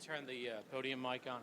Turn the podium mic on.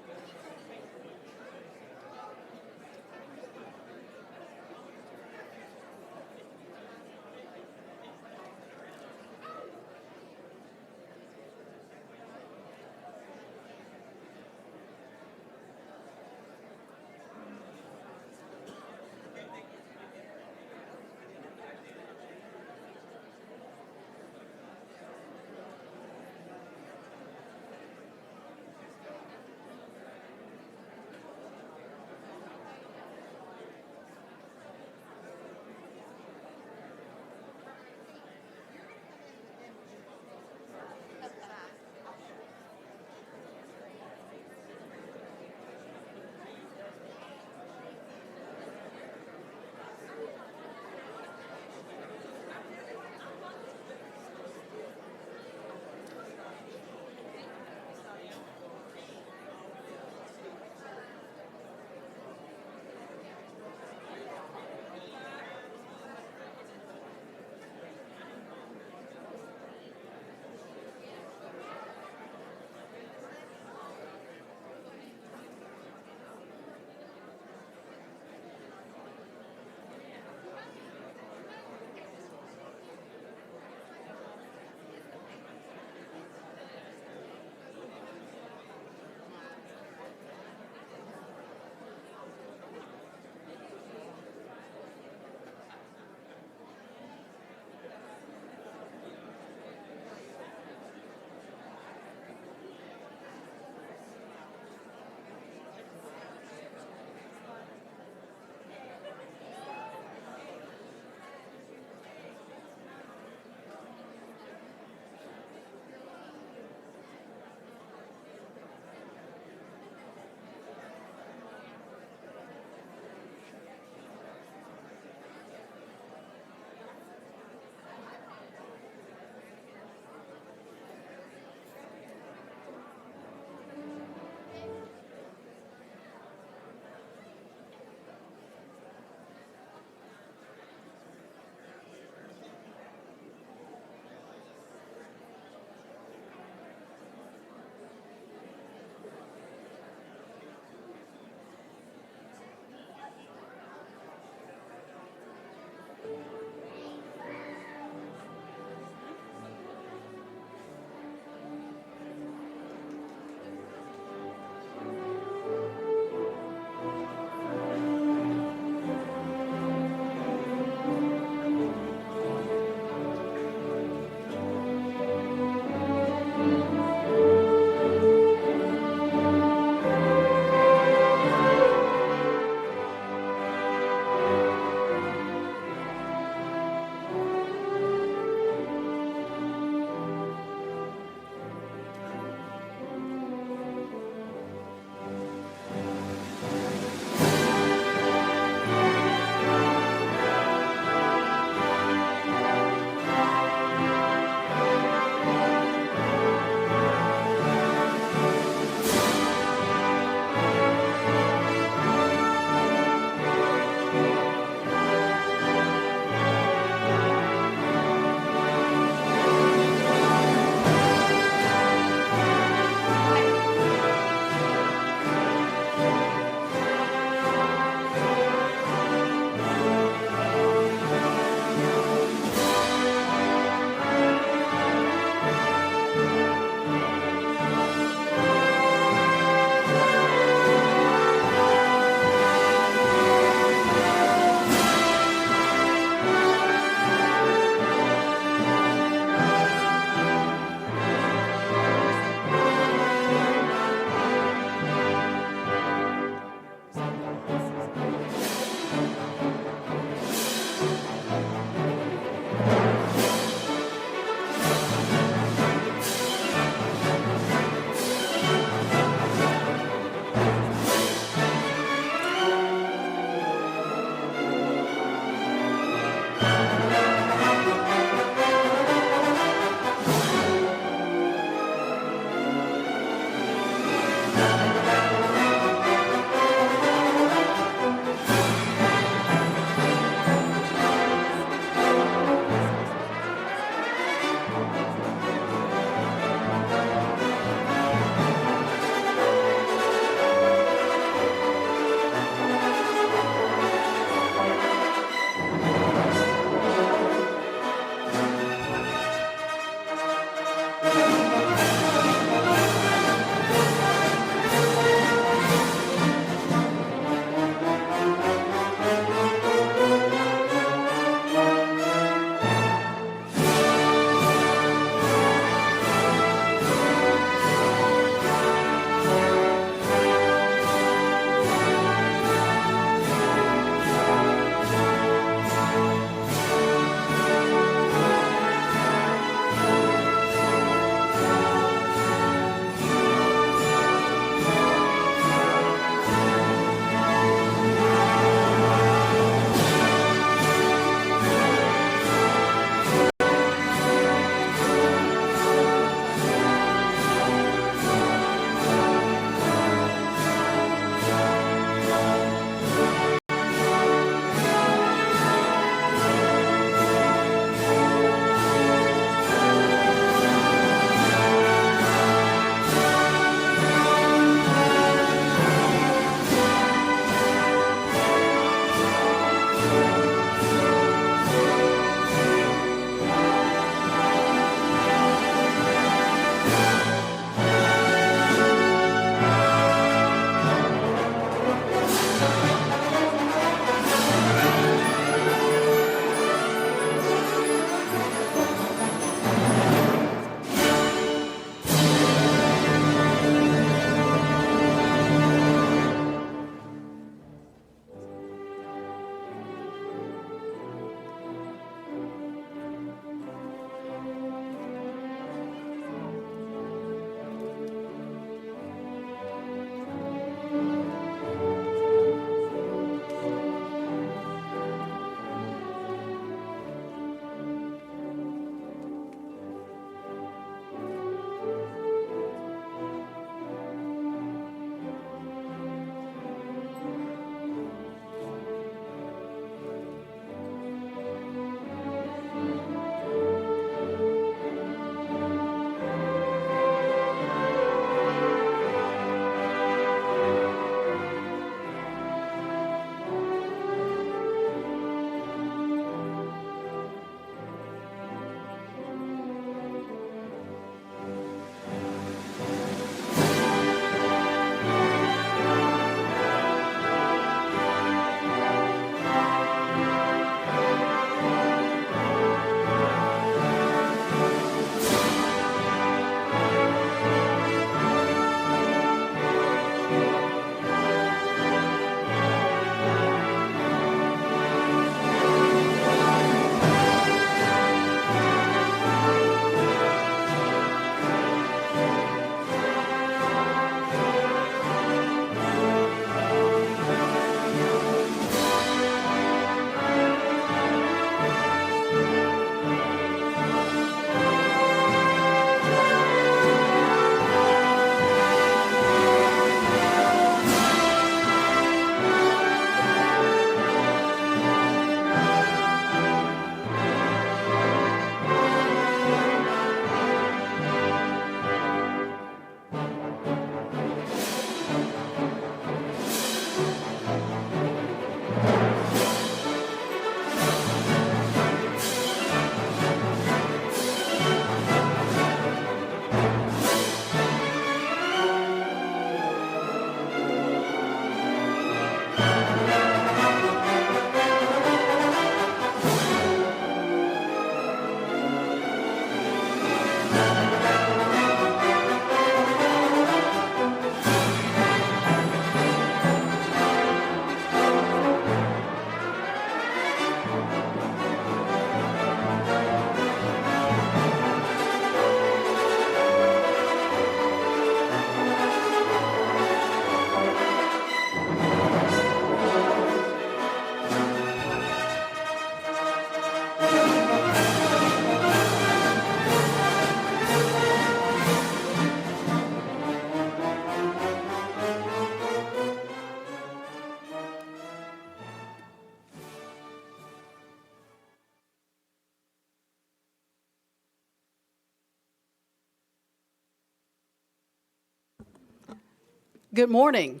Good morning.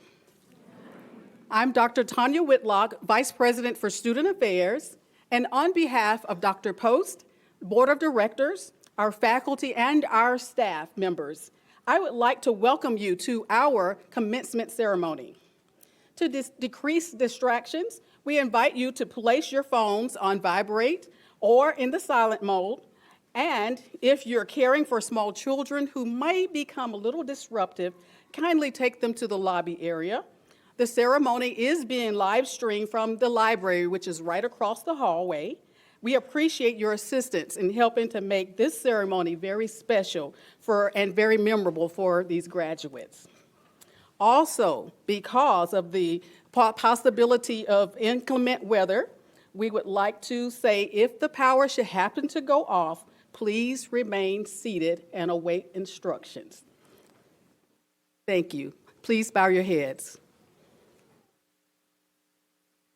I'm Dr. Tanya Whitlock, Vice President for Student Affairs, and on behalf of Dr. Post, Board of Directors, our faculty, and our staff members, I would like to welcome you to our commencement ceremony. To decrease distractions, we invite you to place your phones on vibrate or in the silent mode. And if you're caring for small children who may become a little disruptive, kindly take them to the lobby area. The ceremony is being live streamed from the library, which is right across the hallway. We appreciate your assistance in helping to make this ceremony very special and very memorable for these graduates. Also, because of the possibility of inclement weather, we would like to say if the power should happen to go off, please remain seated and await instructions. Thank you. Please bow your heads.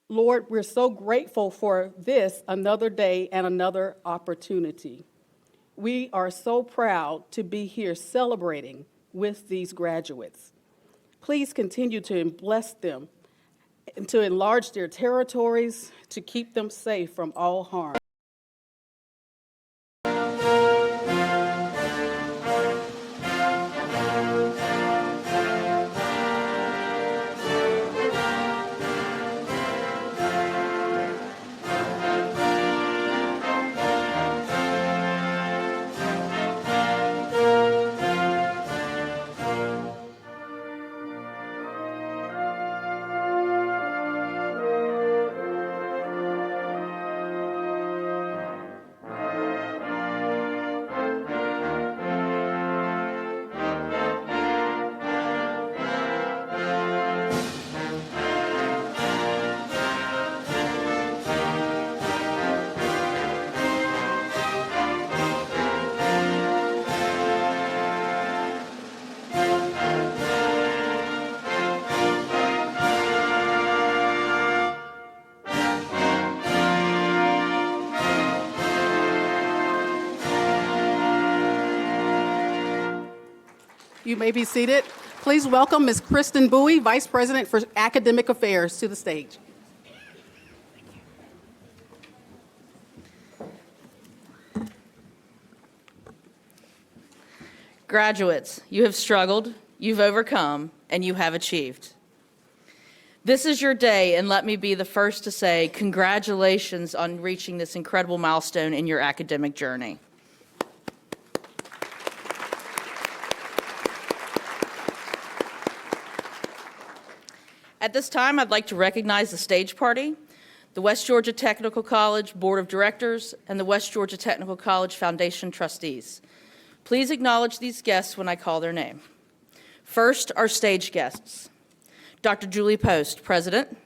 Lord, we're so grateful for this, another day and another opportunity. We are so proud to be here celebrating with these graduates. Please continue to bless them and to enlarge their territories, to keep them safe from all harm. You may be seated. Please welcome Ms. Kristen Bowie, Vice President for Academic Affairs, to the stage. Graduates, you have struggled, you've overcome, and you have achieved. This is your day, and let me be the first to say congratulations on reaching this incredible milestone in your academic journey. At this time, I'd like to recognize the stage party, the West Georgia Technical College Board of Directors, and the West Georgia Technical College Foundation trustees. Please acknowledge these guests when I call their name. First, our stage guests. Dr. Julie Post, President.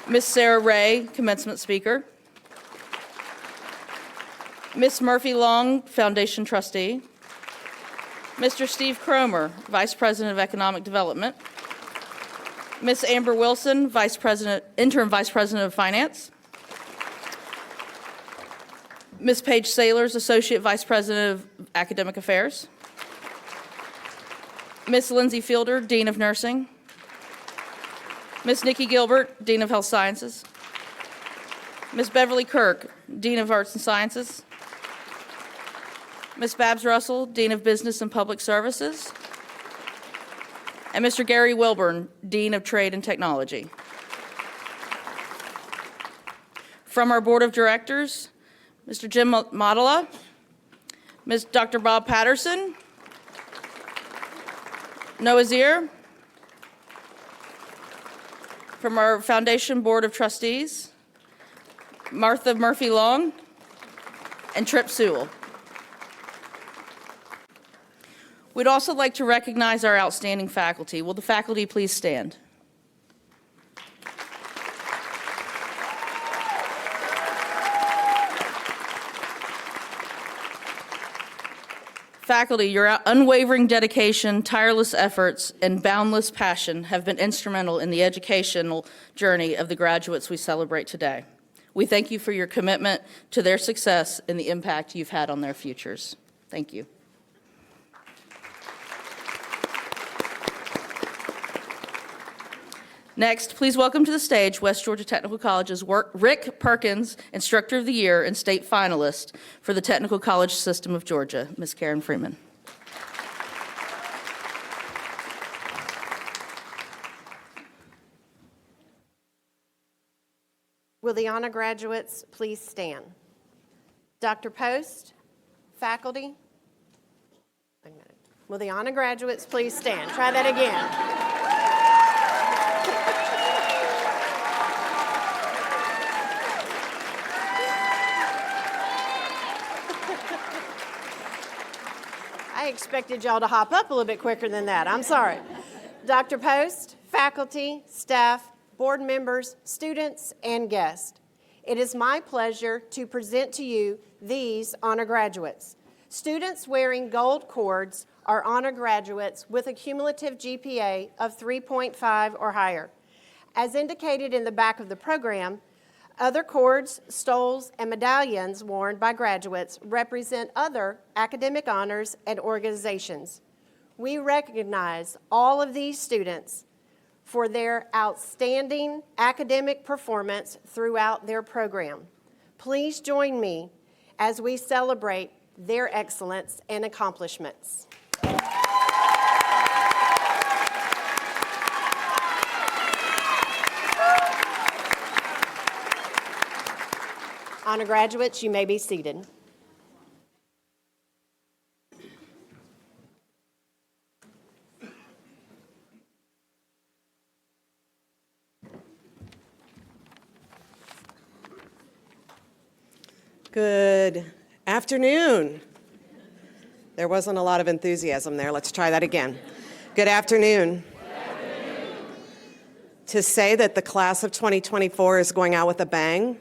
Ms. Sarah Ray, Commencement Speaker. Ms. Murphy Long, Foundation Trustee. Mr. Steve Cromer, Vice President of Economic Development. Ms. Amber Wilson, Interim Vice President of Finance. Ms. Paige Saylors, Associate Vice President of Academic Affairs. Ms. Lindsay Fielder, Dean of Nursing. Ms. Nikki Gilbert, Dean of Health Sciences. Ms. Beverly Kirk, Dean of Arts and Sciences. Ms. Babs Russell, Dean of Business and Public Services. And Mr. Gary Wilburn, Dean of Trade and Technology. From our Board of Directors, Mr. Jim Mottala, Dr. Bob Patterson, Noah Zier. From our Foundation Board of Trustees, Martha Murphy Long and Trip Sewell. We'd also like to recognize our outstanding faculty. Will the faculty please stand? Faculty, your unwavering dedication, tireless efforts, and boundless passion have been instrumental in the educational journey of the graduates we celebrate today. We thank you for your commitment to their success and the impact you've had on their futures. Thank you. Next, please welcome to the stage West Georgia Technical College's Rick Perkins, Instructor of the Year and State Finalist for the Technical College System of Georgia, Ms. Karen Freeman. Will the honor graduates please stand? Dr. Post, faculty. Wait a minute. Will the honor graduates please stand? Try that again. I expected y'all to hop up a little bit quicker than that. I'm sorry. Dr. Post, faculty, staff, board members, students, and guests. It is my pleasure to present to you these honor graduates. Students wearing gold cords are honor graduates with a cumulative GPA of 3.5 or higher. As indicated in the back of the program, other cords, stoles, and medallions worn by graduates represent other academic honors and organizations. We recognize all of these students for their outstanding academic performance throughout their program. Please join me as we celebrate their excellence and accomplishments. Honor graduates, you may be seated. Good afternoon. There wasn't a lot of enthusiasm there. Let's try that again. Good afternoon. To say that the class of 2024 is going out with a bang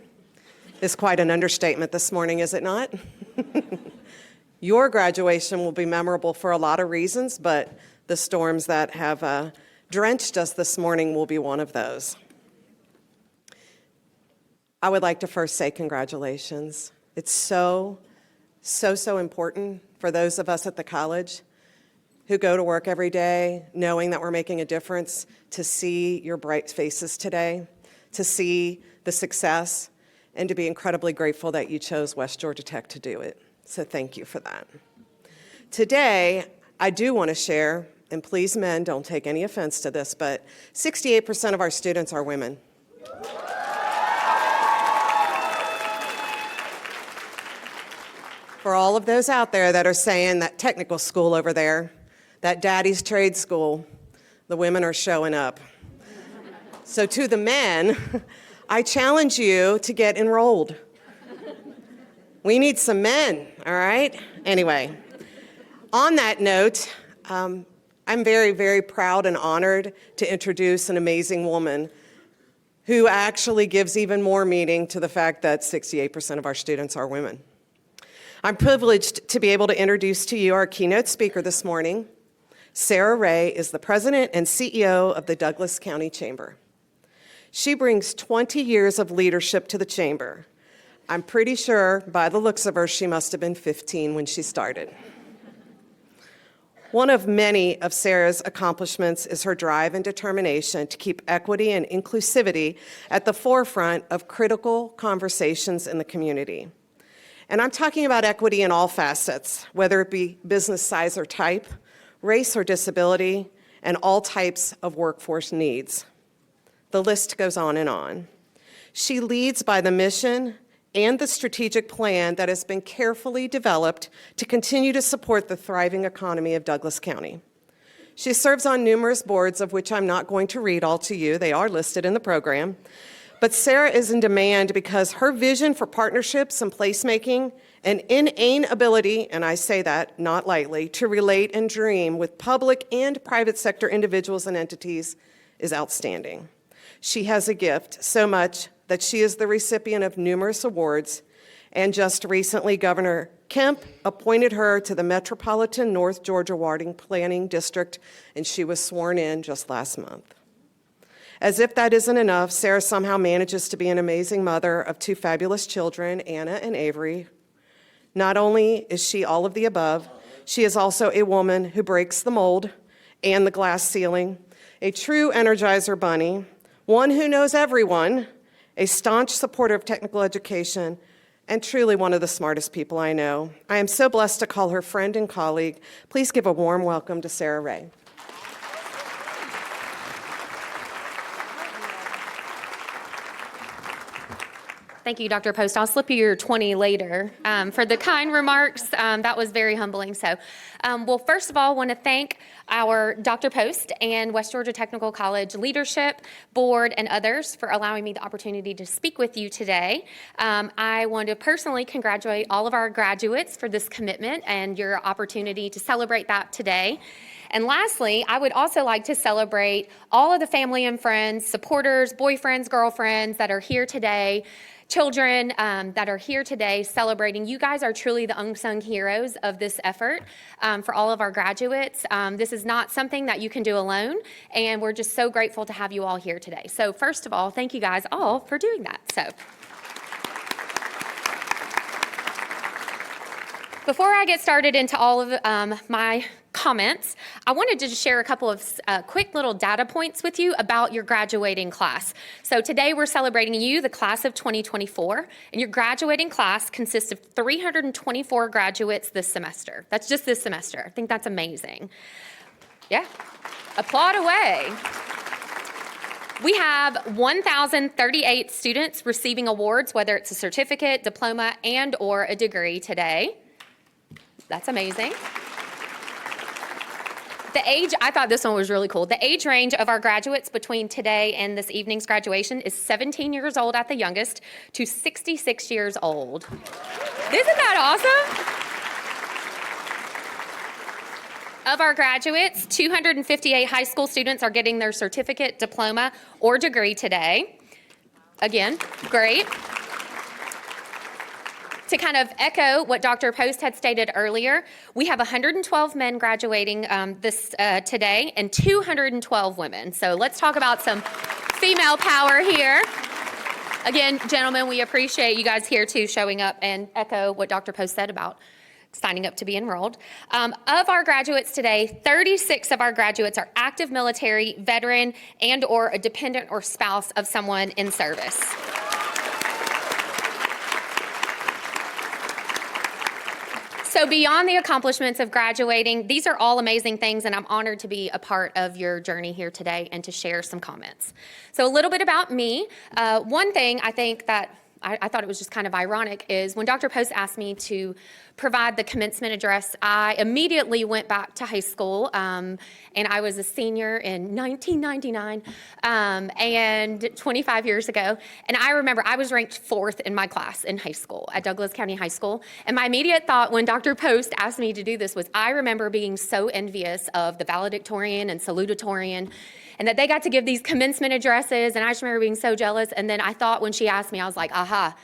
is quite an understatement this morning, is it not? Your graduation will be memorable for a lot of reasons, but the storms that have drenched us this morning will be one of those. I would like to first say congratulations. It's so important for those of us at the college who go to work every day knowing that we're making a difference to see your bright faces today, to see the success, and to be incredibly grateful that you chose West Georgia Tech to do it. So thank you for that. Today, I do want to share, and please men, don't take any offense to this, but 68% of our students are women. For all of those out there that are saying that technical school over there, that daddy's trade school, the women are showing up. So to the men, I challenge you to get enrolled. We need some men, all right? Anyway, on that note, I'm very, very proud and honored to introduce an amazing woman who actually gives even more meaning to the fact that 68% of our students are women. I'm privileged to be able to introduce to you our keynote speaker this morning. Sarah Ray is the president and CEO of the Douglas County Chamber. She brings 20 years of leadership to the chamber. I'm pretty sure by the looks of her, she must have been 15 when she started. One of many of Sarah's accomplishments is her drive and determination to keep equity and inclusivity at the forefront of critical conversations in the community. And I'm talking about equity in all facets, whether it be business size or type, race or disability, and all types of workforce needs. The list goes on and on. She leads by the mission and the strategic plan that has been carefully developed to continue to support the thriving economy of Douglas County. She serves on numerous boards, of which I'm not going to read all to you. They are listed in the program. But Sarah is in demand because her vision for partnerships and placemaking and inane ability, and I say that not lightly, to relate and dream with public and private sector individuals and entities is outstanding. She has a gift, so much that she is the recipient of numerous awards, and just recently Governor Kemp appointed her to the Metropolitan North Georgia Warding Planning District, and she was sworn in just last month. As if that isn't enough, Sarah somehow manages to be an amazing mother of two fabulous children, Anna and Avery. Not only is she all of the above, she is also a woman who breaks the mold and the glass ceiling, a true Energizer bunny, one who knows everyone, a staunch supporter of technical education, and truly one of the smartest people I know. I am so blessed to call her friend and colleague. Please give a warm welcome to Sarah Ray. Thank you, Dr. Post. I'll slip you your 20 later for the kind remarks. That was very humbling. So, well, first of all, I want to thank our Dr. Post and West Georgia Technical College leadership, board, and others for allowing me the opportunity to speak with you today. I want to personally congratulate all of our graduates for this commitment and your opportunity to celebrate that today. And lastly, I would also like to celebrate all of the family and friends, supporters, boyfriends, girlfriends that are here today, children that are here today celebrating. You guys are truly the unsung heroes of this effort for all of our graduates. This is not something that you can do alone, and we're just so grateful to have you all here today. So first of all, thank you guys all for doing that. So, before I get started into all of my comments, I wanted to just share a couple of quick little data points with you about your graduating class. So today we're celebrating you, the class of 2024, and your graduating class consists of 324 graduates this semester. That's just this semester. I think that's amazing. Yeah, applaud away. We have 1,038 students receiving awards, whether it's a certificate, diploma, and or a degree today. That's amazing. The age, I thought this one was really cool. The age range of our graduates between today and this evening's graduation is 17 years old at the youngest to 66 years old. Isn't that awesome? Of our graduates, 258 high school students are getting their certificate, diploma, or degree today. Again, great. To kind of echo what Dr. Post had stated earlier, we have 112 men graduating today and 212 women. So let's talk about some female power here. Again, gentlemen, we appreciate you guys here too showing up and echo what Dr. Post said about signing up to be enrolled. Of our graduates today, 36 of our graduates are active military, veteran, and or a dependent or spouse of someone in service. So beyond the accomplishments of graduating, these are all amazing things, and I'm honored to be a part of your journey here today and to share some comments. So a little bit about me. One thing I think that I thought it was just kind of ironic is when Dr. Post asked me to provide the commencement address, I immediately went back to high school, and I was a senior in 1999, and 25 years ago. And I remember I was ranked 4th in my class in high school at Douglas County High School. And my immediate thought when Dr. Post asked me to do this was I remember being so envious of the valedictorian and salutatorian, and that they got to give these commencement addresses, and I just remember being so jealous. And then I thought when she asked me, I was like, aha,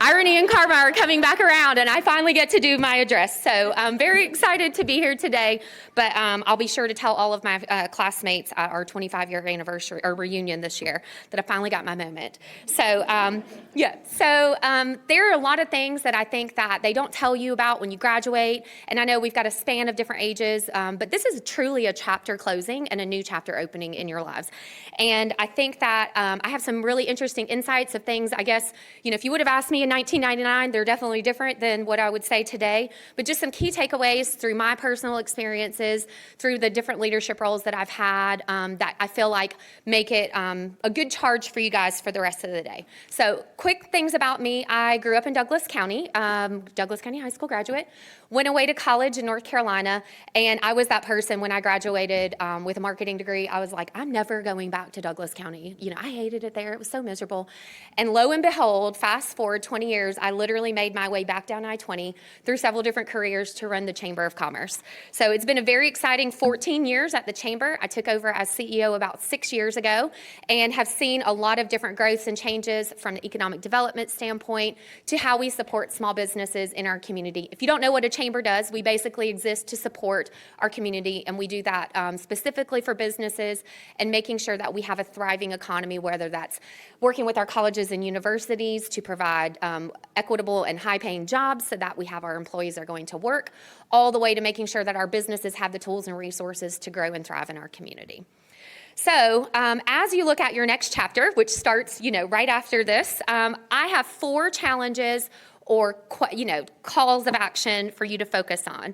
irony and karma are coming back around, and I finally get to do my address. So I'm very excited to be here today, but I'll be sure to tell all of my classmates at our 25-year anniversary or reunion this year that I finally got my moment. So there are a lot of things that I think that they don't tell you about when you graduate, and I know we've got a span of different ages, but this is truly a chapter closing and a new chapter opening in your lives. And I think that I have some really interesting insights of things, I guess, if you would have asked me in 1999, they're definitely different than what I would say today, but just some key takeaways through my personal experiences, through the different leadership roles that I've had that I feel like make it a good charge for you guys for the rest of the day. So quick things about me. I grew up in Douglas County High School graduate, went away to college in North Carolina, and I was that person when I graduated with a marketing degree. I was like, I'm never going back to Douglas County. I hated it there. It was so miserable. And lo and behold, fast forward 20 years, I literally made my way back down I-20 through several different careers to run the Chamber of Commerce. So it's been a very exciting 14 years at the Chamber. I took over as CEO about 6 years ago and have seen a lot of different growths and changes from the economic development standpoint to how we support small businesses in our community. If you don't know what a chamber does, we basically exist to support our community, and we do that specifically for businesses and making sure that we have a thriving economy, whether that's working with our colleges and universities to provide equitable and high-paying jobs so that we have our employees are going to work, all the way to making sure that our businesses have the tools and resources to grow and thrive in our community. So as you look at your next chapter, which starts, right after this, I have 4 challenges or, calls of action for you to focus on.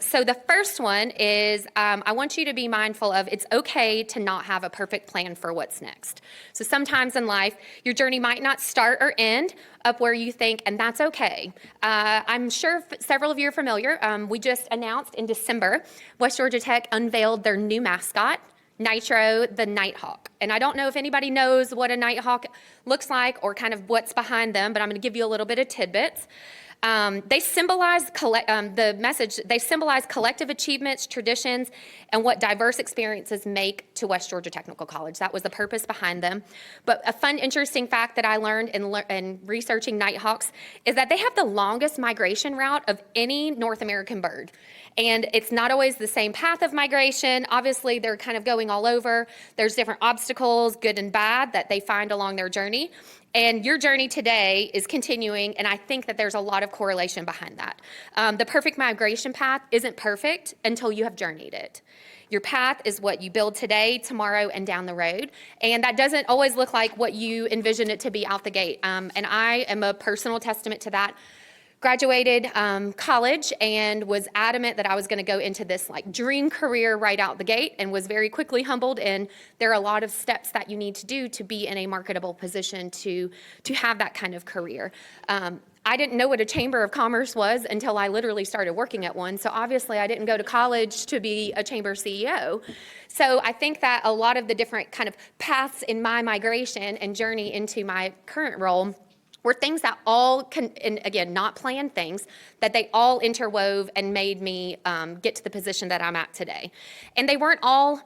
So the first one is I want you to be mindful of it's okay to not have a perfect plan for what's next. So sometimes in life, your journey might not start or end up where you think, and that's okay. I'm sure several of you are familiar. We just announced in December, West Georgia Tech unveiled their new mascot, Nitro, the Nighthawk. And I don't know if anybody knows what a Nighthawk looks like or kind of what's behind them, but I'm going to give you a little bit of tidbits. They symbolize They symbolize collective achievements, traditions, and what diverse experiences make to West Georgia Technical College. That was the purpose behind them. But a fun, interesting fact that I learned in researching Nighthawks is that they have the longest migration route of any North American bird. And it's not always the same path of migration. Obviously, they're kind of going all over. There's different obstacles, good and bad, that they find along their journey. And your journey today is continuing, and I think that there's a lot of correlation behind that. The perfect migration path isn't perfect until you have journeyed it. Your path is what you build today, tomorrow, and down the road. And that doesn't always look like what you envision it to be out the gate. And I am a personal testament to that. Graduated college and was adamant that I was going to go into this dream career right out the gate, and was very quickly humbled. And there are a lot of steps that you need to do to be in a marketable position to have that kind of career. I didn't know what a chamber of commerce was until I literally started working at one. So obviously I didn't go to college to be a chamber CEO. So I think that a lot of the different kind of paths in my migration and journey into my current role were things that all and again, not planned things, that they all interwove and made me get to the position that I'm at today. And they weren't all,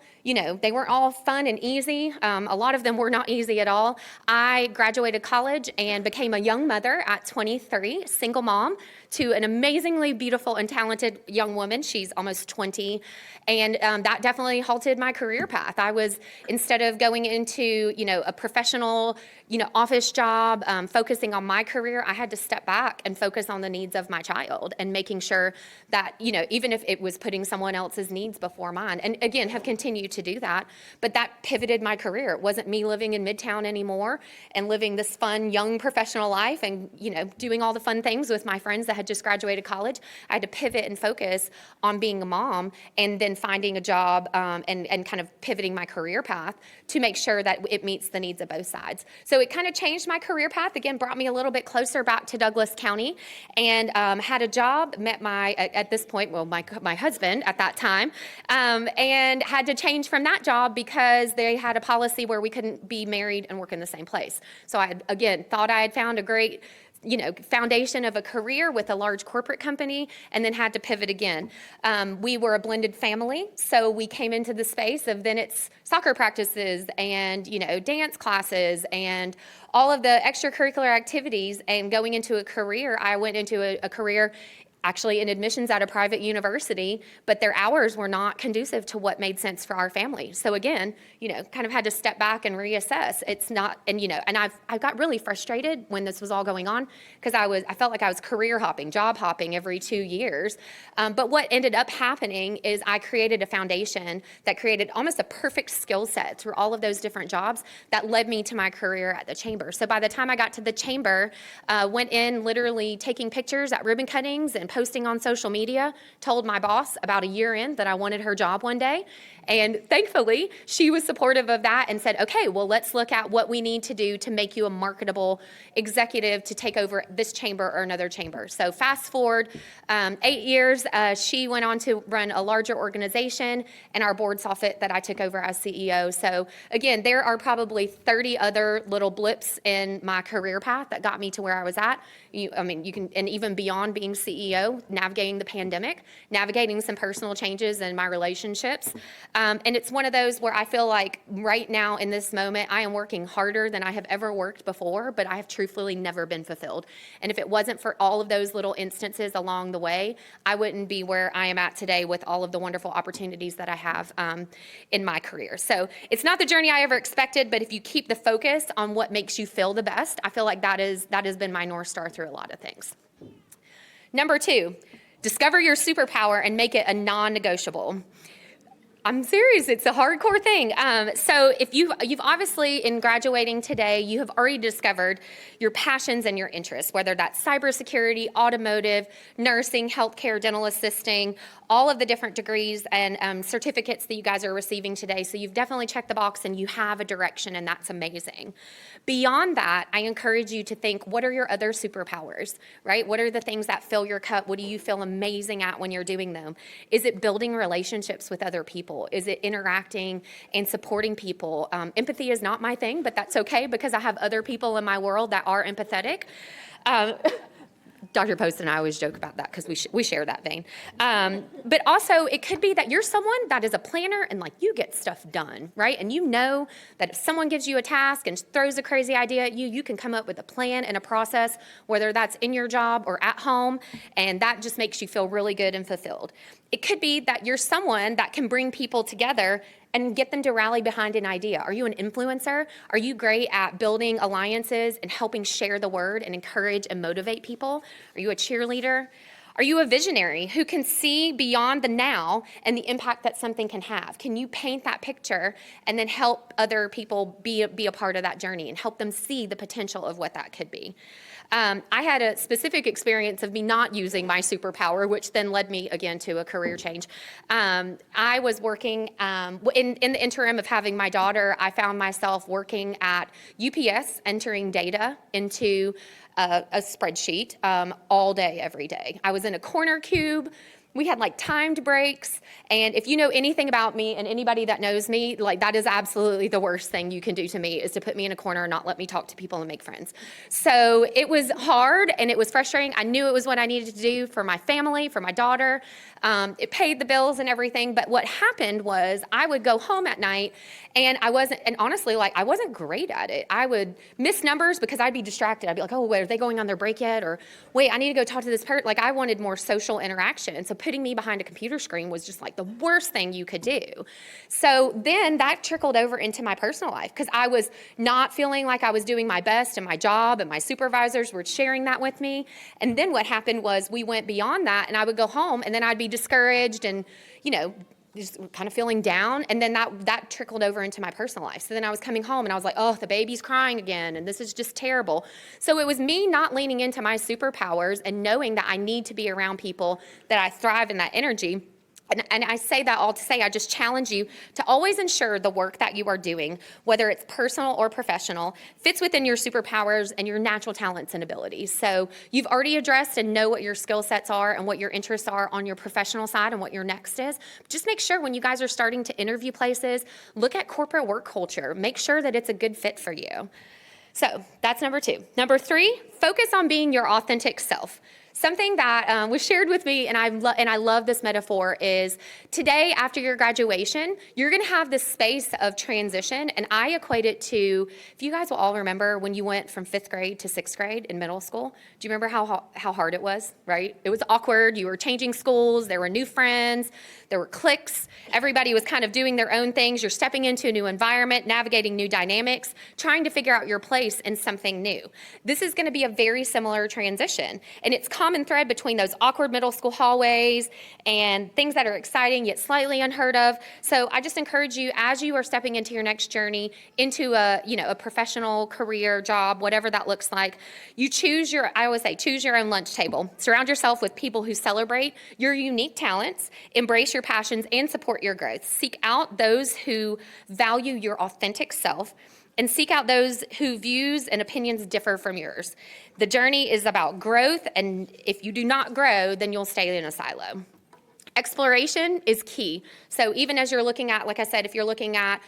fun and easy. A lot of them were not easy at all. I graduated college and became a young mother at 23, single mom to an amazingly beautiful and talented young woman. She's almost 20. And that definitely halted my career path. I was, instead of going into, a professional, office job, focusing on my career, I had to step back and focus on the needs of my child and making sure that, even if it was putting someone else's needs before mine, and again, have continued to do that, but that pivoted my career. It wasn't me living in Midtown anymore and living this fun, young professional life and, doing all the fun things with my friends that had just graduated college. I had to pivot and focus on being a mom and then finding a job and kind of pivoting my career path to make sure that it meets the needs of both sides. So it kind of changed my career path, again, brought me a little bit closer back to Douglas County, and had a job, met at this point, my husband at that time, and had to change from that job because they had a policy where we couldn't be married and work in the same place. So I, again, thought I had found a great foundation of a career with a large corporate company, and then had to pivot again. We were a blended family, so we came into the space of then it's soccer practices and, dance classes and all of the extracurricular activities. And going into a career, I went into a career actually in admissions at a private university, but their hours were not conducive to what made sense for our family. So again, kind of had to step back and reassess. It's not, and I got really frustrated when this was all going on because I felt like I was career hopping, job hopping every 2 years. But what ended up happening is I created a foundation that created almost a perfect skill set through all of those different jobs that led me to my career at the chamber. So by the time I got to the chamber, went in literally taking pictures at ribbon cuttings and posting on social media, told my boss about a year in that I wanted her job one day. And thankfully, she was supportive of that and said, okay, well, let's look at what we need to do to make you a marketable executive to take over this chamber or another chamber. So fast forward 8 years, she went on to run a larger organization, and our board saw fit that I took over as CEO. So again, there are probably 30 other little blips in my career path that got me to where I was at. You can, and even beyond being CEO, navigating the pandemic, navigating some personal changes in my relationships. And it's one of those where I feel like right now in this moment, I am working harder than I have ever worked before, but I have truthfully never been fulfilled. And if it wasn't for all of those little instances along the way, I wouldn't be where I am at today with all of the wonderful opportunities that I have in my career. So it's not the journey I ever expected, but if you keep the focus on what makes you feel the best, I feel like that has been my North Star through a lot of things. Number 2, discover your superpower and make it a non-negotiable. I'm serious. It's a hardcore thing. So if you've obviously, in graduating today, you have already discovered your passions and your interests, whether that's cybersecurity, automotive, nursing, healthcare, dental assisting, all of the different degrees and certificates that you guys are receiving today. So you've definitely checked the box and you have a direction, and that's amazing. Beyond that, I encourage you to think, what are your other superpowers, right? What are the things that fill your cup? What do you feel amazing at when you're doing them? Is it building relationships with other people? Is it interacting and supporting people? Empathy is not my thing, but that's okay because I have other people in my world that are empathetic. Dr. Post and I always joke about that because we share that vein. But also, it could be that you're someone that is a planner and like you get stuff done, right? And you know that if someone gives you a task and throws a crazy idea at you, you can come up with a plan and a process, whether that's in your job or at home, and that just makes you feel really good and fulfilled. It could be that you're someone that can bring people together and get them to rally behind an idea. Are you an influencer? Are you great at building alliances and helping share the word and encourage and motivate people? Are you a cheerleader? Are you a visionary who can see beyond the now and the impact that something can have? Can you paint that picture and then help other people be a part of that journey and help them see the potential of what that could be? I had a specific experience of me not using my superpower, which then led me again to a career change. I was working in the interim of having my daughter. I found myself working at UPS, entering data into a spreadsheet all day, every day. I was in a corner cube. We had like timed breaks, and if you know anything about me and anybody that knows me, like that is absolutely the worst thing you can do to me is to put me in a corner and not let me talk to people and make friends. So it was hard and it was frustrating. I knew it was what I needed to do for my family, for my daughter. It paid the bills and everything, but what happened was I would go home at night and honestly, like I wasn't great at it. I would miss numbers because I'd be distracted. I'd be like, oh, wait, are they going on their break yet? Or wait, I need to go talk to this person. Like I wanted more social interaction. And so putting me behind a computer screen was just like the worst thing you could do. So then that trickled over into my personal life because I was not feeling like I was doing my best in my job, and my supervisors were sharing that with me. And then what happened was we went beyond that, and I would go home and then I'd be discouraged and, just kind of feeling down, and then that trickled over into my personal life. So then I was coming home and I was like, oh, the baby's crying again, and this is just terrible. So it was me not leaning into my superpowers and knowing that I need to be around people that I thrive in that energy. And I say that all to say, I just challenge you to always ensure the work that you are doing, whether it's personal or professional, fits within your superpowers and your natural talents and abilities. So you've already addressed and know what your skill sets are and what your interests are on your professional side and what your next is. Just make sure when you guys are starting to interview places, look at corporate work culture. Make sure that it's a good fit for you. So that's number 2. Number 3, focus on being your authentic self. Something that was shared with me, and I love this metaphor, is today after your graduation, you're going to have this space of transition, and I equate it to, if you guys will all remember when you went from 5th grade to 6th grade in middle school, do you remember how hard it was, right? It was awkward. You were changing schools. There were new friends. There were cliques. Everybody was kind of doing their own things. You're stepping into a new environment, navigating new dynamics, trying to figure out your place in something new. This is going to be a very similar transition, and it's common thread between those awkward middle school hallways and things that are exciting yet slightly unheard of. So I just encourage you, as you are stepping into your next journey, into a professional career, job, whatever that looks like, I always say, choose your own lunch table. Surround yourself with people who celebrate your unique talents, embrace your passions, and support your growth. Seek out those who value your authentic self, and seek out those whose views and opinions differ from yours. The journey is about growth, and if you do not grow, then you'll stay in a silo. Exploration is key. So even as you're looking at, like I said, if you're looking at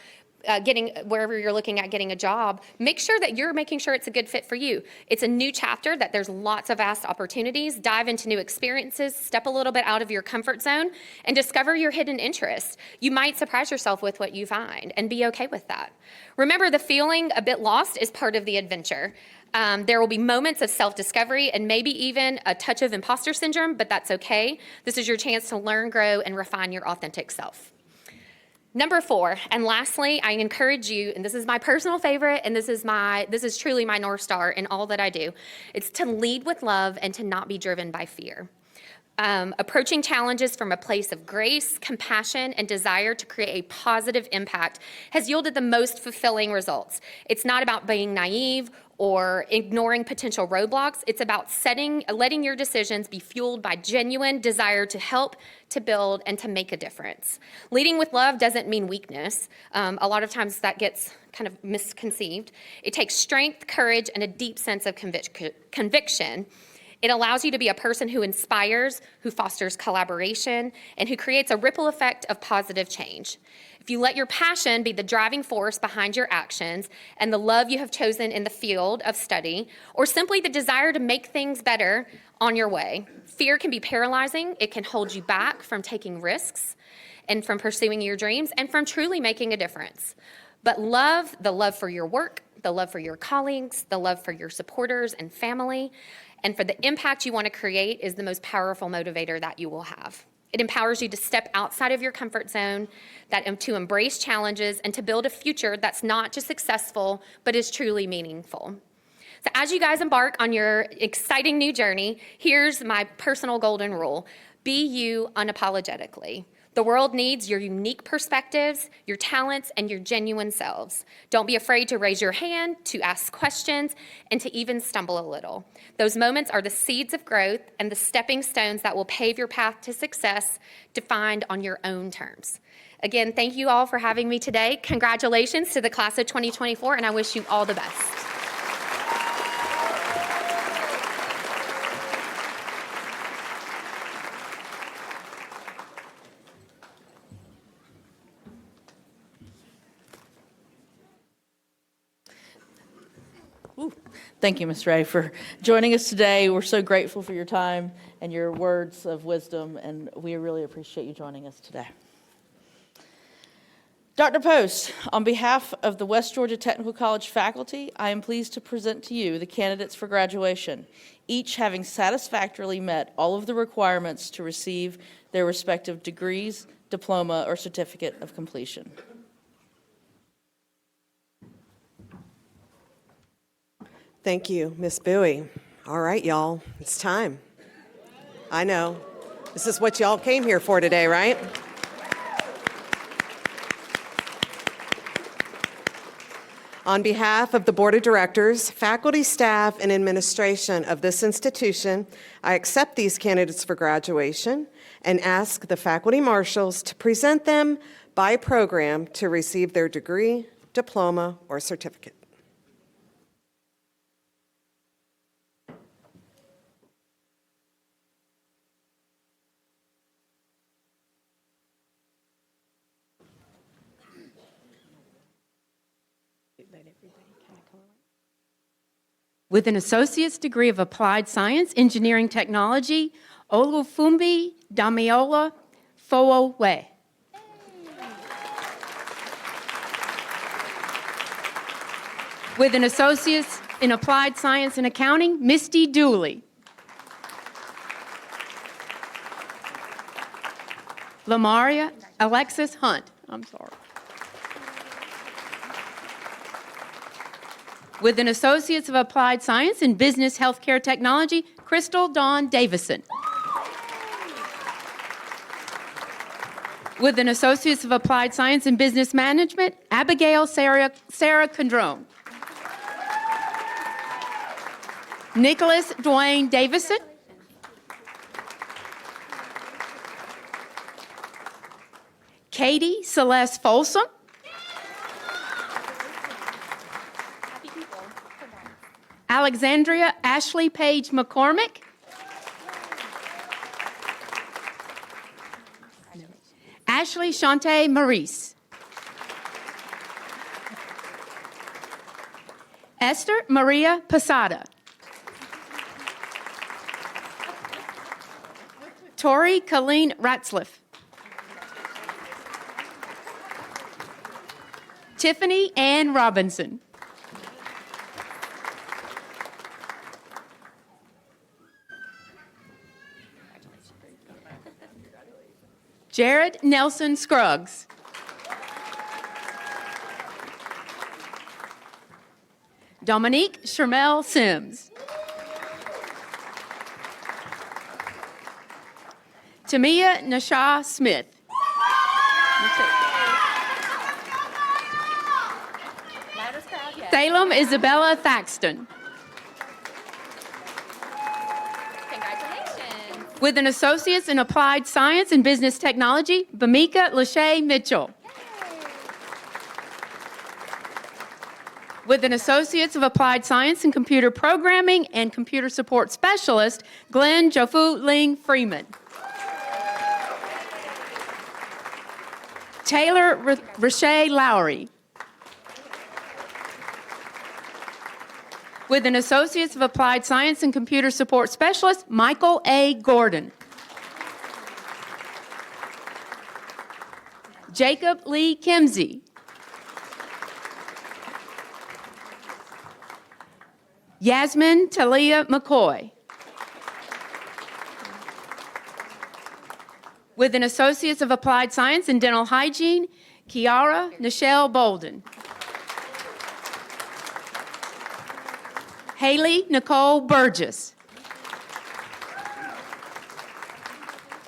wherever you're looking at getting a job, make sure that you're making sure it's a good fit for you. It's a new chapter, that there's lots of vast opportunities. Dive into new experiences, step a little bit out of your comfort zone, and discover your hidden interests. You might surprise yourself with what you find, and be okay with that. Remember, the feeling a bit lost is part of the adventure. There will be moments of self-discovery and maybe even a touch of imposter syndrome, but that's okay. This is your chance to learn, grow, and refine your authentic self. Number 4, and lastly, I encourage you, and this is my personal favorite, and this is truly my North Star in all that I do, it's to lead with love and to not be driven by fear. Approaching challenges from a place of grace, compassion, and desire to create a positive impact has yielded the most fulfilling results. It's not about being naive or ignoring potential roadblocks. It's about letting your decisions be fueled by genuine desire to help, to build, and to make a difference. Leading with love doesn't mean weakness. A lot of times that gets kind of misconceived. It takes strength, courage, and a deep sense of conviction. It allows you to be a person who inspires, who fosters collaboration, and who creates a ripple effect of positive change. If you let your passion be the driving force behind your actions and the love you have chosen in the field of study, or simply the desire to make things better on your way, fear can be paralyzing. It can hold you back from taking risks and from pursuing your dreams and from truly making a difference. But love, the love for your work, the love for your colleagues, the love for your supporters and family, and for the impact you want to create is the most powerful motivator that you will have. It empowers you to step outside of your comfort zone, to embrace challenges, and to build a future that's not just successful, but is truly meaningful. So as you guys embark on your exciting new journey, here's my personal golden rule. Be you unapologetically. The world needs your unique perspectives, your talents, and your genuine selves. Don't be afraid to raise your hand, to ask questions, and to even stumble a little. Those moments are the seeds of growth and the stepping stones that will pave your path to success, defined on your own terms. Again, thank you all for having me today. Congratulations to the class of 2024, and I wish you all the best. Thank you, Ms. Ray, for joining us today. We're so grateful for your time and your words of wisdom, and we really appreciate you joining us today. Dr. Post, on behalf of the West Georgia Technical College faculty, I am pleased to present to you the candidates for graduation, each having satisfactorily met all of the requirements to receive their respective degrees, diploma, or certificate of completion. Thank you, Ms. Bowie. All right, y'all, it's time. I know. This is what y'all came here for today, right? On behalf of the Board of Directors, faculty, staff, and administration of this institution, I accept these candidates for graduation and ask the faculty marshals to present them by program to receive their degree, diploma, or certificate. With an associate's degree of applied science, engineering technology, Olufumbi Damiola Fowowe. With an associate's in applied science and accounting, Misty Dooley. Lamaria Alexis Hunt. I'm sorry. With an Associate's of Applied Science in Business Healthcare Technology, Crystal Dawn Davison. With an Associate's of Applied Science in Business Management, Abigail Sarah Condrone. Nicholas Dwayne Davison. Katie Celeste Folsom. Alexandria Ashley Page McCormick. Ashley Shante Maurice. Esther Maria Posada. Tori Colleen Ratzliff. Tiffany Ann Robinson. Jared Nelson Scruggs. Dominique Shermel Sims. Tamia Nasha Smith. Salem Isabella Thaxton. Congratulations. With an Associate's in Applied Science and Business Technology, Bamika Lachey Mitchell. With an Associate's of Applied Science in Computer Programming and Computer Support Specialist, Glenn Jofu Ling Freeman. Taylor Rashay Lowry. With an Associate's of Applied Science and Computer Support Specialist, Michael A. Gordon. Jacob Lee Kimsey. Yasmin Talia McCoy. With an Associate's of Applied Science in Dental Hygiene, Kiara Nichelle Bolden. Haley Nicole Burgess.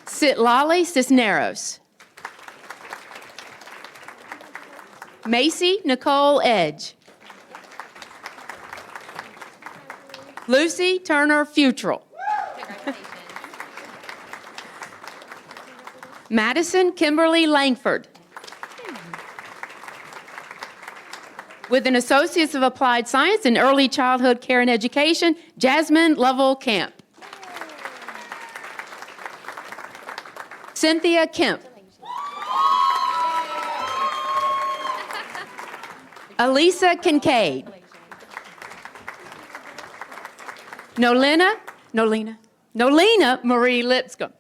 Sitlali Cisneros. Macy Nicole Edge. Lucy Turner Futrell. Congratulations. Madison Kimberly Langford. With an Associate's of Applied Science in Early Childhood Care and Education, Jasmine Lovell Camp. Cynthia Kemp. Elisa Kincaid. Nolina Marie Lipscomb.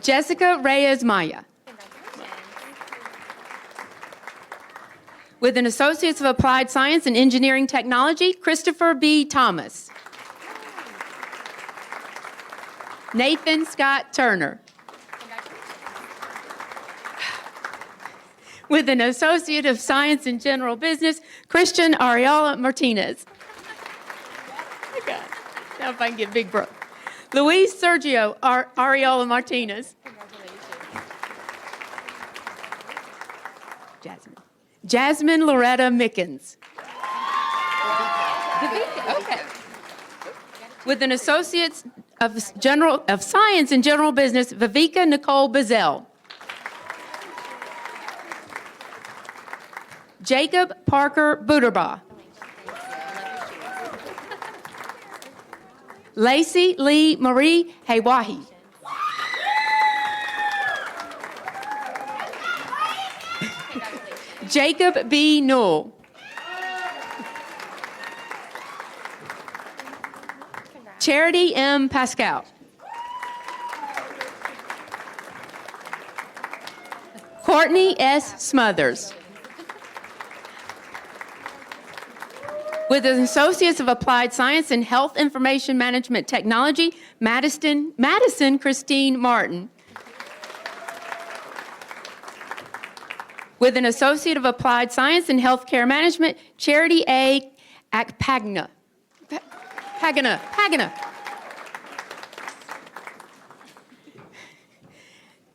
Jessica Reyes Maya. With an Associate's of Applied Science in Engineering Technology, Christopher B. Thomas. Nathan Scott Turner. With an Associate of Science in General Business, Christian Ariola Martinez. Okay. Now if I can get big bro. Luis Sergio Ariola Martinez. Jasmine Loretta Mickens. Okay. With an Associate's of Science in General Business, Viveka Nicole Bazell. Jacob Parker Buterbaugh. Lacey Lee Marie Haywahi. Jacob B. Newell. Charity M. Pascal. Courtney S. Smothers. With an Associates of Applied Science in Health Information Management Technology, Madison Christine Martin. With an Associate of Applied Science in Healthcare Management, Charity A. Pagana.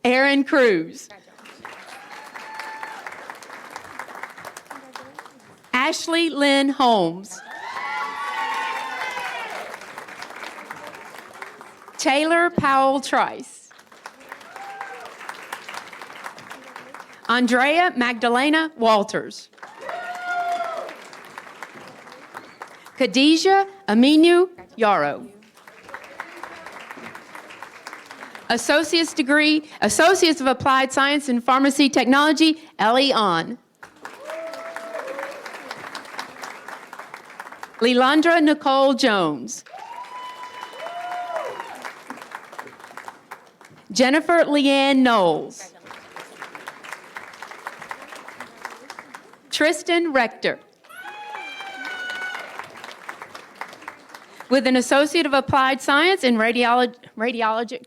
Aaron Cruz. Ashley Lynn Holmes. Taylor Powell Trice. Andrea Magdalena Walters. Khadijah Aminu Yarrow. Associate's of Applied Science in Pharmacy Technology, Ellie On. Lelandra Nicole Jones. Jennifer Leanne Knowles. Tristan Rector. With an Associate of Applied Science in Radiology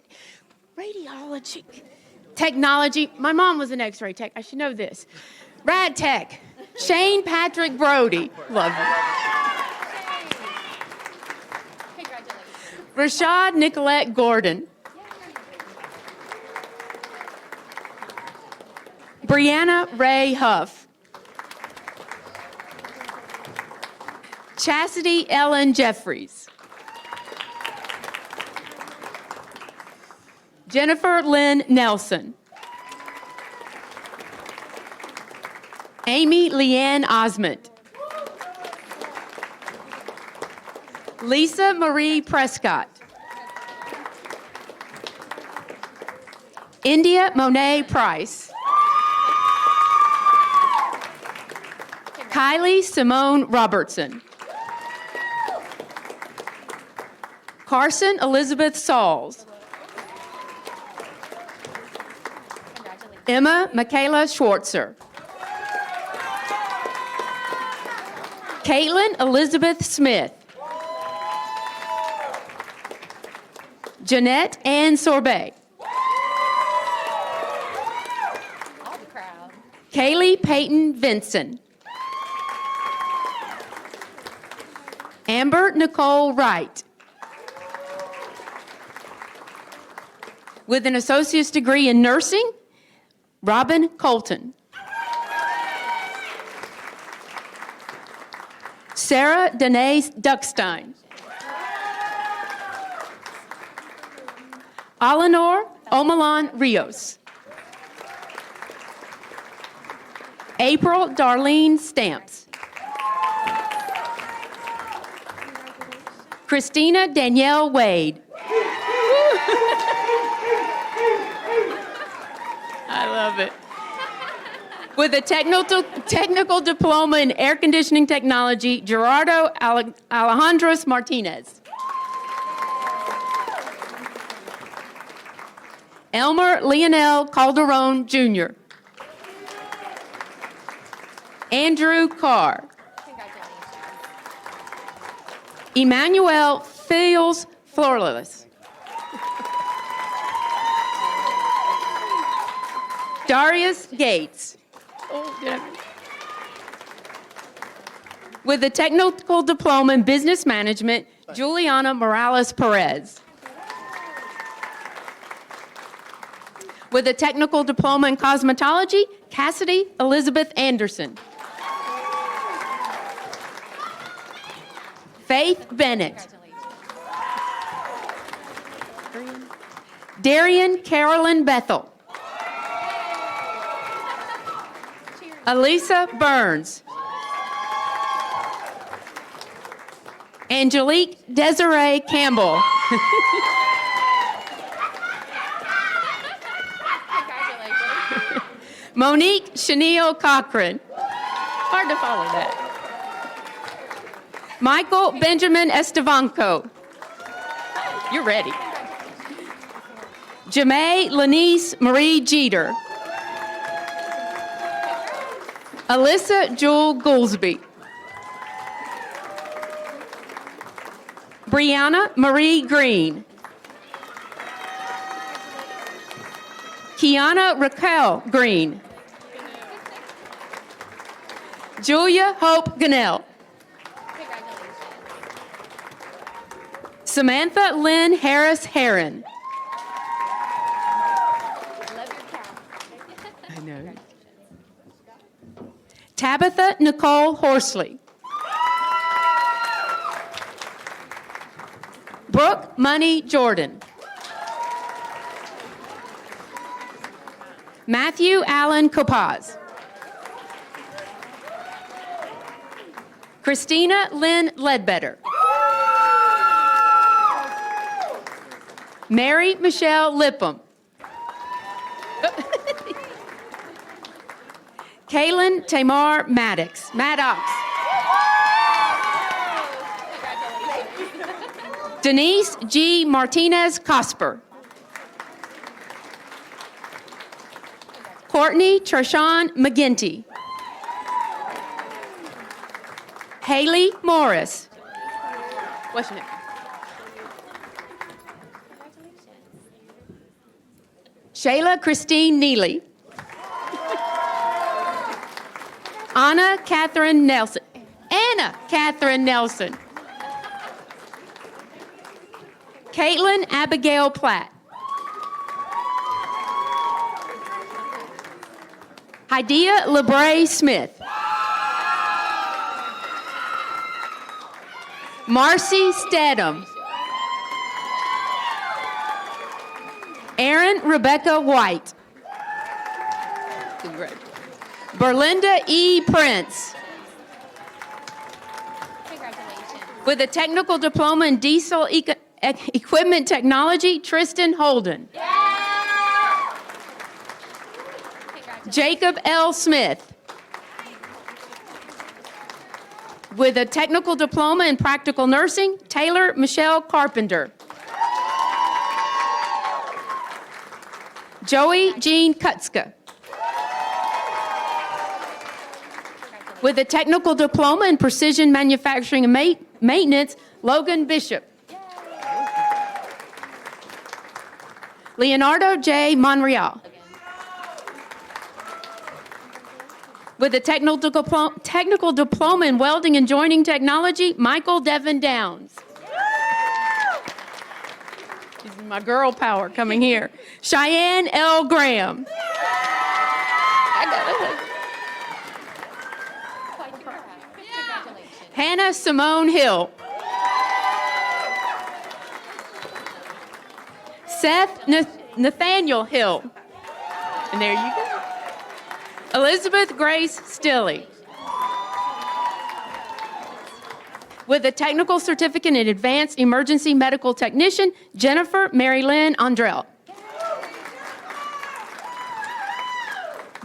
Technology. My mom was an X-ray tech. I should know this. Rad Tech. Shane Patrick Brody. Love you. Congratulations. Rashad Nicolette Gordon. Brianna Ray Huff. Chastity Ellen Jeffries. Jennifer Lynn Nelson. Amy Leanne Osment. Lisa Marie Prescott. India Monet Price. Kylie Simone Robertson. Carson Elizabeth Sauls. Emma Michaela Schwartzer. Caitlin Elizabeth Smith. Jeanette Ann Sorbet. Kaylee Peyton Vinson. Amber Nicole Wright. With an associate's degree in nursing, Robin Colton. Sarah Danae Duckstein. Eleanor Omalan Rios. April Darlene Stamps. Christina Danielle Wade. I love it. With a technical diploma in air conditioning technology, Gerardo Alejandros Martinez. Elmer Leonel Calderon Jr. Andrew Carr. Emmanuel Fields Florless. Darius Gates. With a technical diploma in business management, Juliana Morales Perez. With a technical diploma in cosmetology, Cassidy Elizabeth Anderson. Faith Bennett. Darian Carolyn Bethel. Elisa Burns. Angelique Desiree Campbell. Monique Chenille Cochran. Hard to follow that. Michael Benjamin Estevanco. You're ready. Jamae Lanice Marie Jeter. Alyssa Jewel Goolsby. Brianna Marie Green. Kiana Raquel Green. Julia Hope Gannell. Samantha Lynn Harris Heron. I know. Tabitha Nicole Horsley. Brooke Money Jordan. Matthew Allen Kopaz. Christina Lynn Ledbetter. Mary Michelle Lippum. Kaylin Tamar Maddox. Denise G. Martinez Cosper. Courtney Treshawn McGinty. Haley Morris. What's your name? Shayla Christine Neely. Anna Catherine Nelson. Caitlin Abigail Platt. Hidea LeBray Smith. Marcy Stedham. Erin Rebecca White. Congratulations. Berlinda E. Prince. Congratulations. With a technical diploma in diesel equipment technology, Tristan Holden. Jacob L. Smith. With a technical diploma in practical nursing, Taylor Michelle Carpenter. Joey Jean Kutska. With a technical diploma in precision manufacturing and maintenance, Logan Bishop. Leonardo J. Monreal. With a technical diploma in welding and joining technology, Michael Devin Downs. This is my girl power coming here. Cheyenne L. Graham. Hannah Simone Hill. Seth Nathaniel Hill. And there you go. Elizabeth Grace Stilley. With a technical certificate in advanced emergency medical technician, Jennifer Mary Lynn Andrell.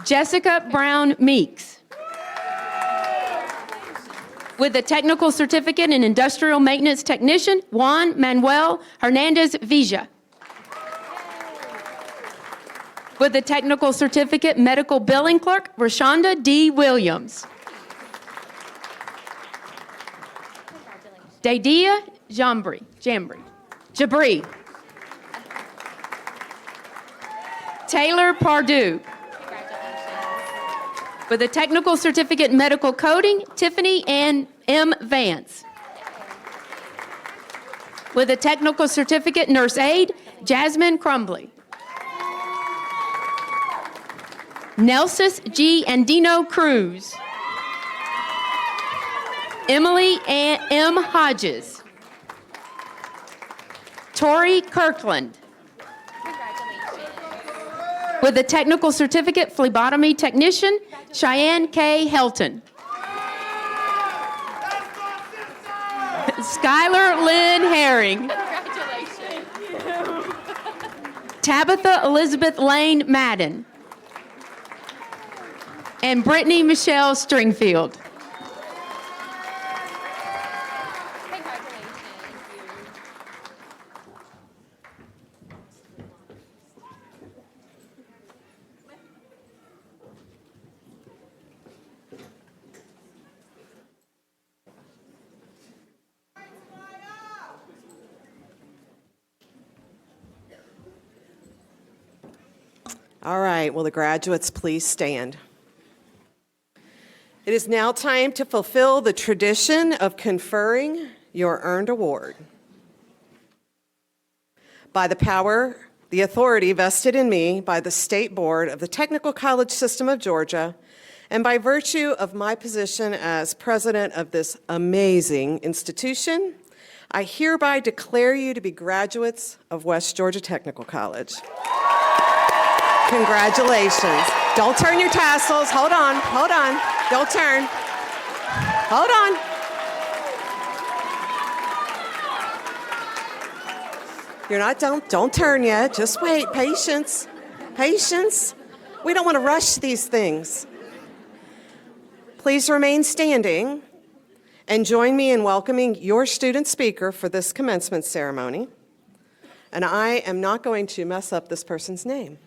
Jessica Brown Meeks. With a technical certificate in industrial maintenance technician, Juan Manuel Hernandez Villa. With a technical certificate, medical billing clerk, Rashonda D. Williams. Dadia Jabri. Taylor Pardue. With a technical certificate in medical coding, Tiffany Ann M. Vance. With a technical certificate nurse aide, Jasmine Crumbly. Nelsis G. Andino Cruz. Emily M. Hodges. Tori Kirkland. With a technical certificate, phlebotomy technician, Cheyenne K. Helton. Skylar Lynn Herring. Tabitha Elizabeth Lane Madden. And Brittany Michelle Stringfield. All right, will the graduates please stand? It is now time to fulfill the tradition of conferring your earned award. By the power, the authority vested in me by the State Board of the Technical College System of Georgia, and by virtue of my position as president of this amazing institution, I hereby declare you to be graduates of West Georgia Technical College. Congratulations. Don't turn your tassels. Hold on. Don't turn. Hold on. You're not done. Don't turn yet. Just wait. Patience. We don't want to rush these things. Please remain standing and join me in welcoming your student speaker for this commencement ceremony. And I am not going to mess up this person's name.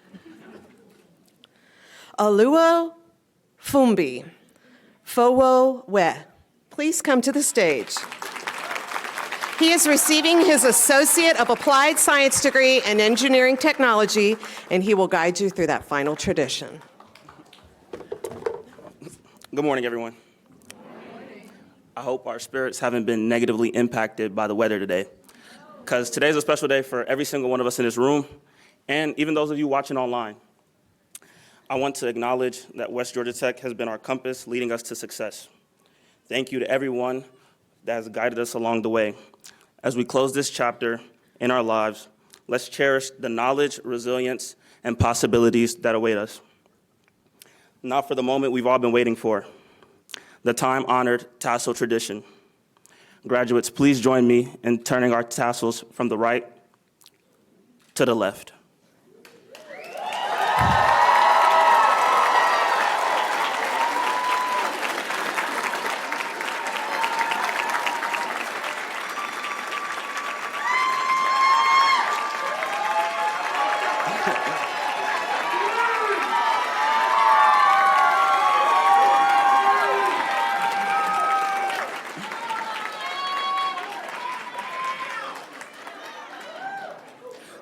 Alua Fumbi Fowo We. Please come to the stage. He is receiving his Associate of Applied Science degree in Engineering Technology, and he will guide you through that final tradition. Good morning, everyone. I hope our spirits haven't been negatively impacted by the weather today. because today's a special day for every single one of us in this room, and even those of you watching online. I want to acknowledge that West Georgia Tech has been our compass leading us to success. Thank you to everyone that has guided us along the way. As we close this chapter in our lives, let's cherish the knowledge, resilience, and possibilities that await us. Now for the moment we've all been waiting for, the time-honored tassel tradition. Graduates, please join me in turning our tassels from the right to the left.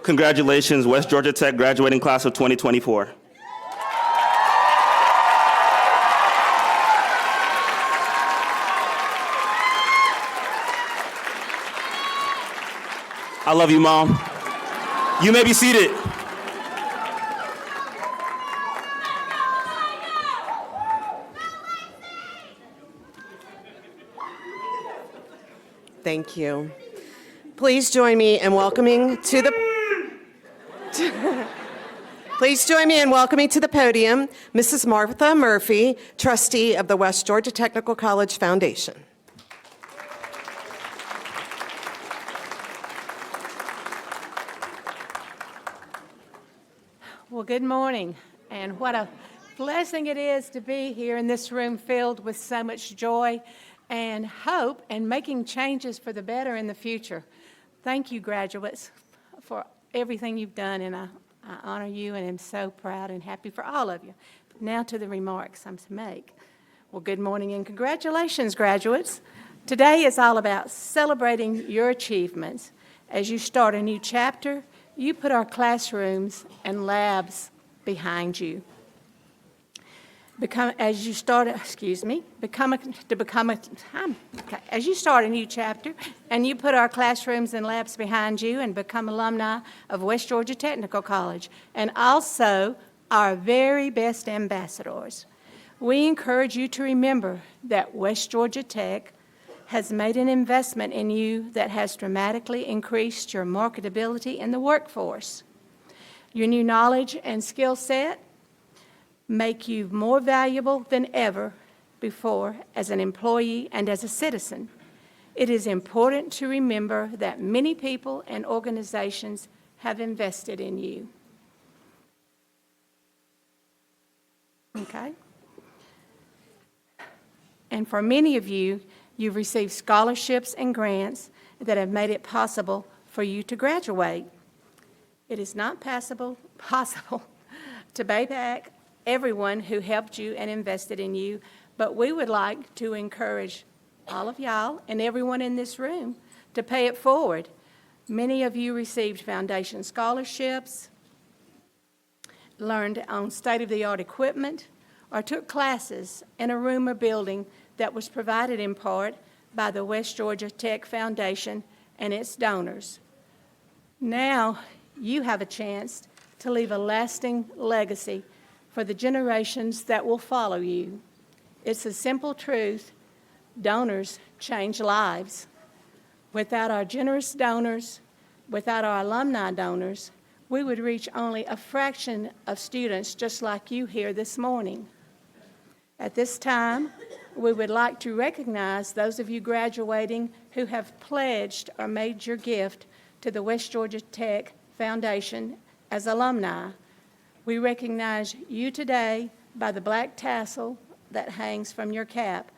Congratulations, West Georgia Tech graduating class of 2024. I love you, Mom. You may be seated. Thank you. Please join me in welcoming to the podium Mrs. Martha Murphy, trustee of the West Georgia Technical College Foundation. Well, good morning, and what a blessing it is to be here in this room filled with so much joy and hope and making changes for the better in the future. Thank you, graduates, for everything you've done, and I honor you and am so proud and happy for all of you. Now to the remarks I'm to make. Well, good morning and congratulations, graduates. Today is all about celebrating your achievements. As you start a new chapter, you put our classrooms and labs behind you. As you start a new chapter, and you put our classrooms and labs behind you and become alumni of West Georgia Technical College, and also our very best ambassadors. We encourage you to remember that West Georgia Tech has made an investment in you that has dramatically increased your marketability in the workforce. Your new knowledge and skill set make you more valuable than ever before as an employee and as a citizen. It is important to remember that many people and organizations have invested in you. Okay? And for many of you, you've received scholarships and grants that have made it possible for you to graduate. It is not possible to pay back everyone who helped you and invested in you, but we would like to encourage all of y'all and everyone in this room to pay it forward. Many of you received foundation scholarships, learned on state-of-the-art equipment, or took classes in a room or building that was provided in part by the West Georgia Tech Foundation and its donors. Now you have a chance to leave a lasting legacy for the generations that will follow you. It's a simple truth: donors change lives. Without our generous donors, without our alumni donors, we would reach only a fraction of students just like you here this morning. At this time, we would like to recognize those of you graduating who have pledged or made your gift to the West Georgia Tech Foundation as alumni. We recognize you today by the black tassel that hangs from your cap.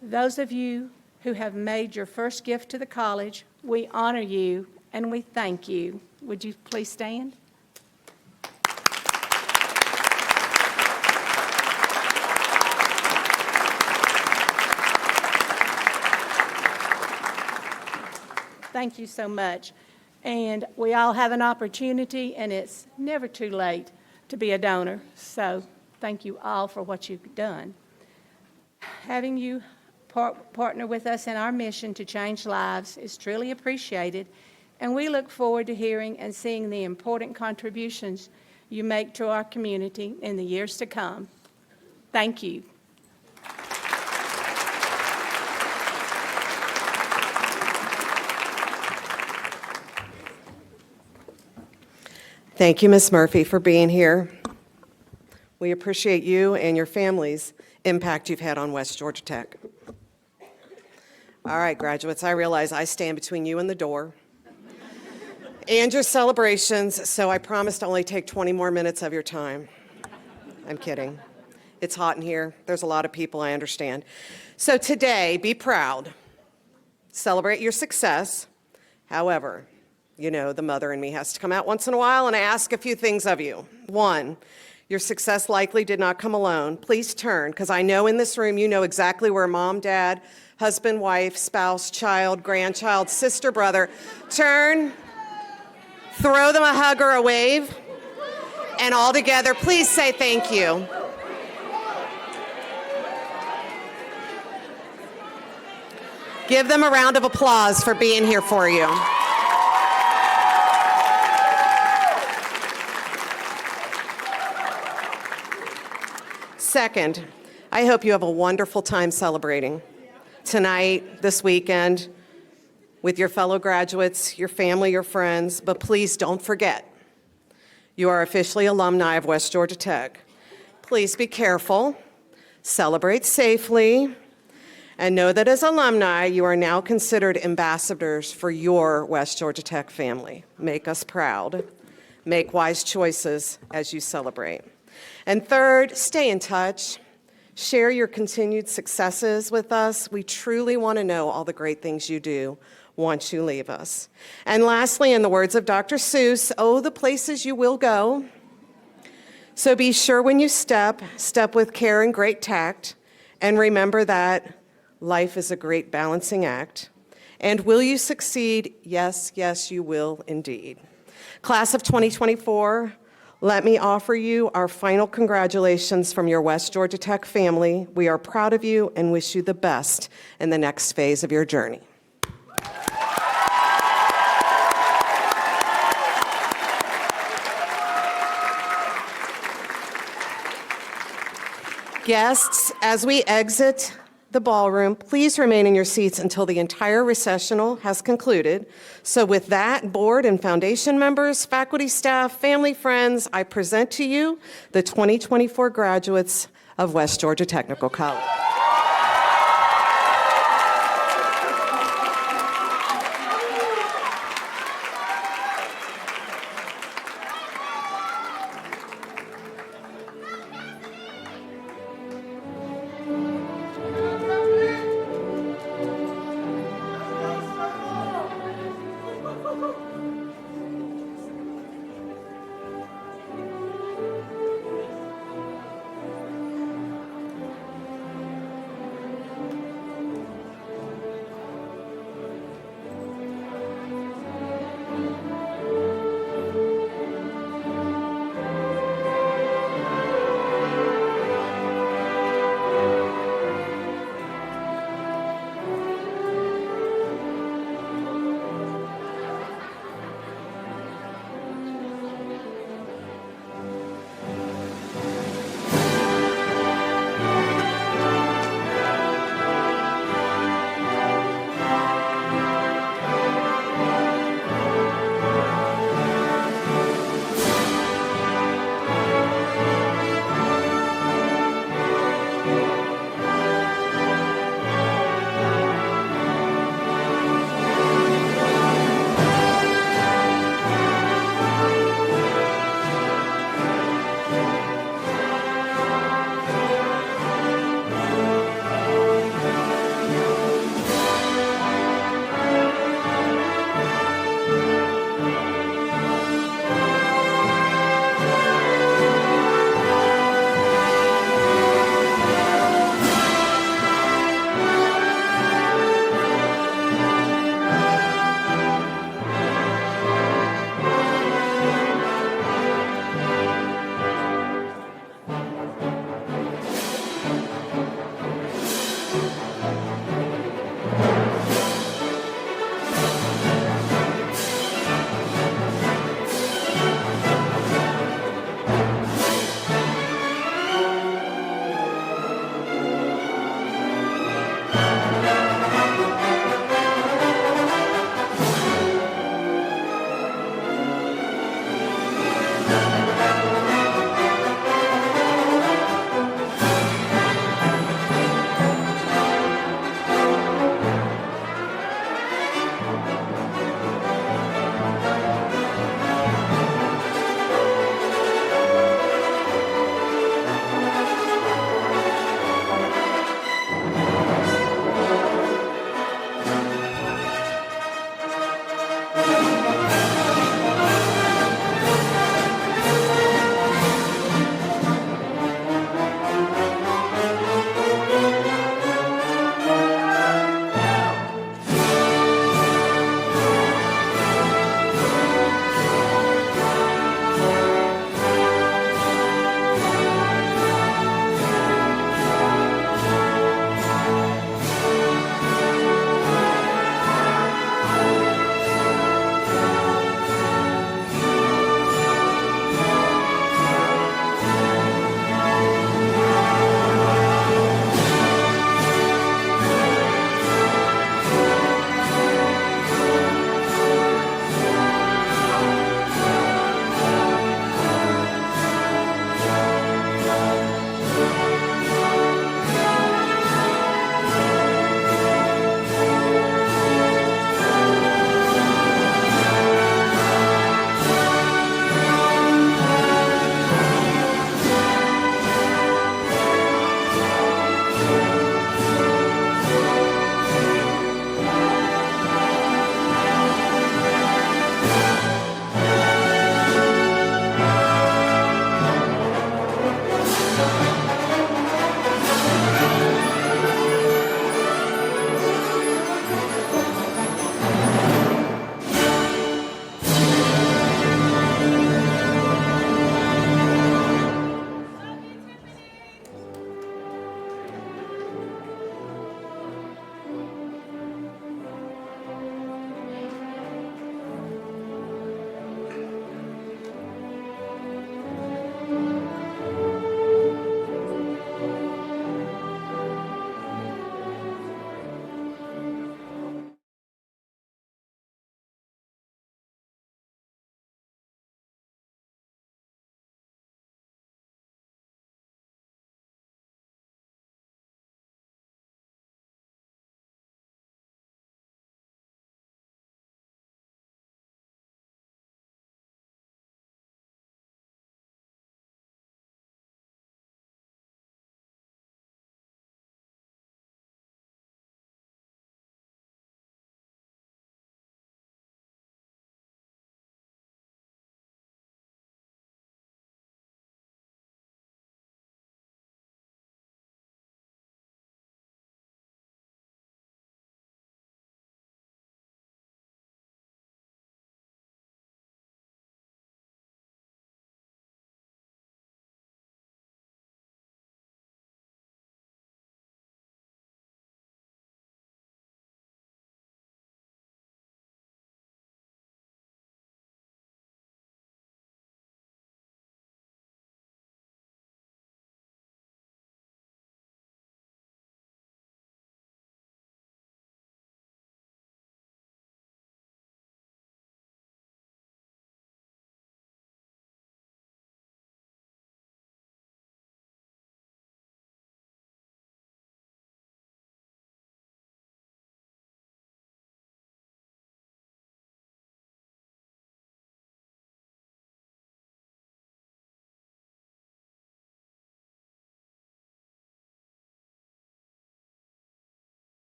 Those of you who have made your first gift to the college, we honor you and we thank you. Would you please stand? Thank you so much. And we all have an opportunity, and it's never too late to be a donor. So thank you all for what you've done. Having you partner with us in our mission to change lives is truly appreciated, and we look forward to hearing and seeing the important contributions you make to our community in the years to come. Thank you. Thank you, Ms. Murphy, for being here. We appreciate you and your family's impact you've had on West Georgia Tech. All right, graduates, I realize I stand between you and the door and your celebrations, so I promise to only take 20 more minutes of your time. I'm kidding. It's hot in here. There's a lot of people, I understand. So today, be proud. Celebrate your success. However, you know, the mother in me has to come out once in a while and ask a few things of you. One, your success likely did not come alone. Please turn, because I know in this room you know exactly where mom, dad, husband, wife, spouse, child, grandchild, sister, brother. Turn, throw them a hug or a wave, and all together, please say thank you. Give them a round of applause for being here for you. Second, I hope you have a wonderful time celebrating tonight, this weekend, with your fellow graduates, your family, your friends, but please don't forget, you are officially alumni of West Georgia Tech. Please be careful, celebrate safely, and know that as alumni, you are now considered ambassadors for your West Georgia Tech family. Make us proud. Make wise choices as you celebrate. And third, stay in touch. Share your continued successes with us. We truly want to know all the great things you do once you leave us. And lastly, in the words of Dr. Seuss, oh, the places you will go. So be sure when you step with care and great tact, and remember that life is a great balancing act. And will you succeed? Yes, yes, you will indeed. Class of 2024, let me offer you our final congratulations from your West Georgia Tech family. We are proud of you and wish you the best in the next phase of your journey. Guests, as we exit the ballroom, please remain in your seats until the entire recessional has concluded. So with that, board and foundation members, faculty, staff, family, friends, I present to you the 2024 graduates of West Georgia Technical College.